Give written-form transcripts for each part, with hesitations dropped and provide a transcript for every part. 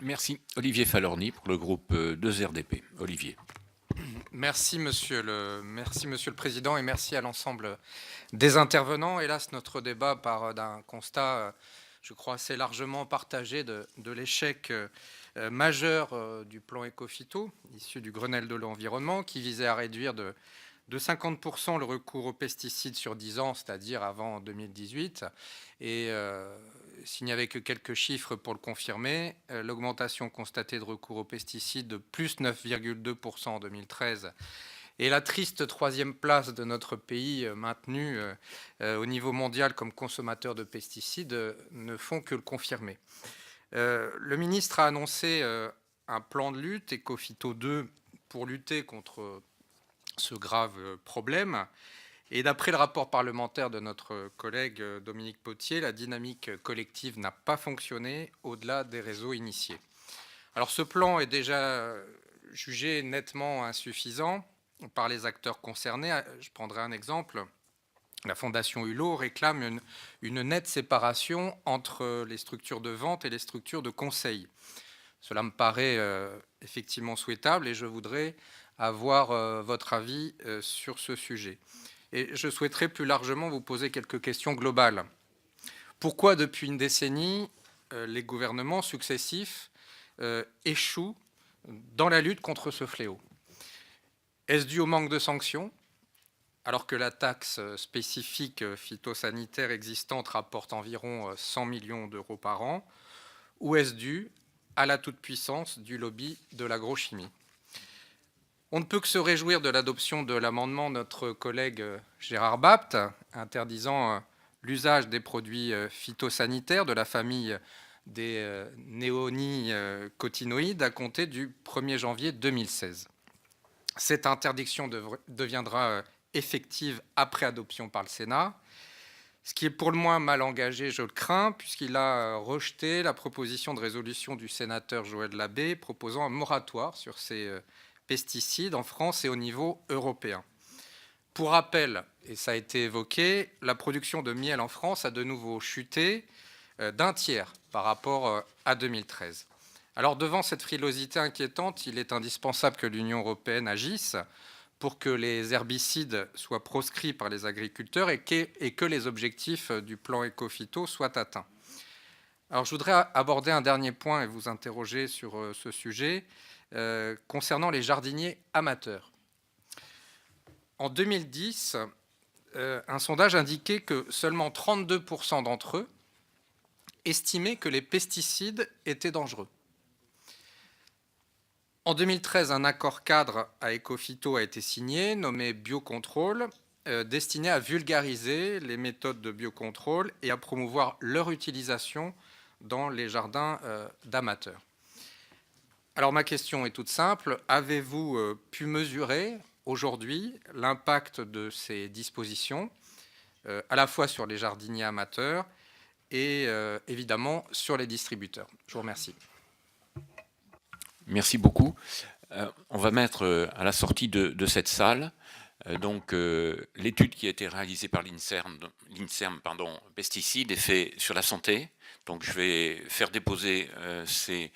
Merci. Olivier Falorni pour le groupe 2RDP. Olivier. Merci, Monsieur le Président, et merci à l'ensemble des intervenants. Hélas, notre débat part d'un constat, je crois, assez largement partagé de l'échec majeur du plan Écophyto, issu du Grenelle de l'environnement, qui visait à réduire de 50% le recours aux pesticides sur 10 ans, c'est-à-dire avant 2018. Et s'il n'y avait que quelques chiffres pour le confirmer, l'augmentation constatée de recours aux pesticides de plus 9,2% en 2013 et la triste troisième place de notre pays maintenue au niveau mondial comme consommateur de pesticides ne font que le confirmer. Le ministre a annoncé un plan de lutte, Écophyto 2, pour lutter contre ce grave problème. Et d'après le rapport parlementaire de notre collègue Dominique Potier, la dynamique collective n'a pas fonctionné au-delà des réseaux initiés. Alors ce plan est déjà jugé nettement insuffisant par les acteurs concernés. Je prendrai un exemple. La Fondation Hulot réclame une nette séparation entre les structures de vente et les structures de conseil. Cela me paraît effectivement souhaitable et je voudrais avoir votre avis sur ce sujet. Et je souhaiterais plus largement vous poser quelques questions globales. Pourquoi, depuis une décennie, les gouvernements successifs échouent dans la lutte contre ce fléau? Est-ce dû au manque de sanctions, alors que la taxe spécifique phytosanitaire existante rapporte environ 100 millions d'euros par an, ou est-ce dû à la toute-puissance du lobby de l'agrochimie? On ne peut que se réjouir de l'adoption de l'amendement de notre collègue Gérard Bapt, interdisant l'usage des produits phytosanitaires de la famille des néonicotinoïdes à compter du 1er janvier 2016. Cette interdiction deviendra effective après adoption par le Sénat, ce qui est pour le moins mal engagé, je le crains, puisqu'il a rejeté la proposition de résolution du sénateur Joël Labbé proposant un moratoire sur ces pesticides en France et au niveau européen. Pour rappel, et ça a été évoqué, la production de miel en France a de nouveau chuté d'un tiers par rapport à 2013. Alors devant cette frilosité inquiétante, il est indispensable que l'Union européenne agisse pour que les herbicides soient proscrits par les agriculteurs et que les objectifs du plan Écophyto soient atteints. Alors je voudrais aborder un dernier point et vous interroger sur ce sujet concernant les jardiniers amateurs. En 2010, un sondage indiquait que seulement 32% d'entre eux estimaient que les pesticides étaient dangereux. En 2013, un accord cadre à Écophyto a été signé, nommé Biocontrôle, destiné à vulgariser les méthodes de biocontrôle et à promouvoir leur utilisation dans les jardins d'amateurs. Alors ma question est toute simple. Avez-vous pu mesurer aujourd'hui l'impact de ces dispositions, à la fois sur les jardiniers amateurs et évidemment sur les distributeurs? Je vous remercie. Merci beaucoup. On va mettre à la sortie de cette salle l'étude qui a été réalisée par l'INSERM pesticides, effets sur la santé. Donc je vais faire déposer ces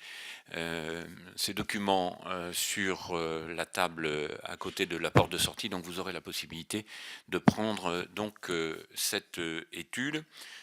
documents sur la table à côté de la porte de sortie. Donc vous aurez la possibilité de prendre cette étude.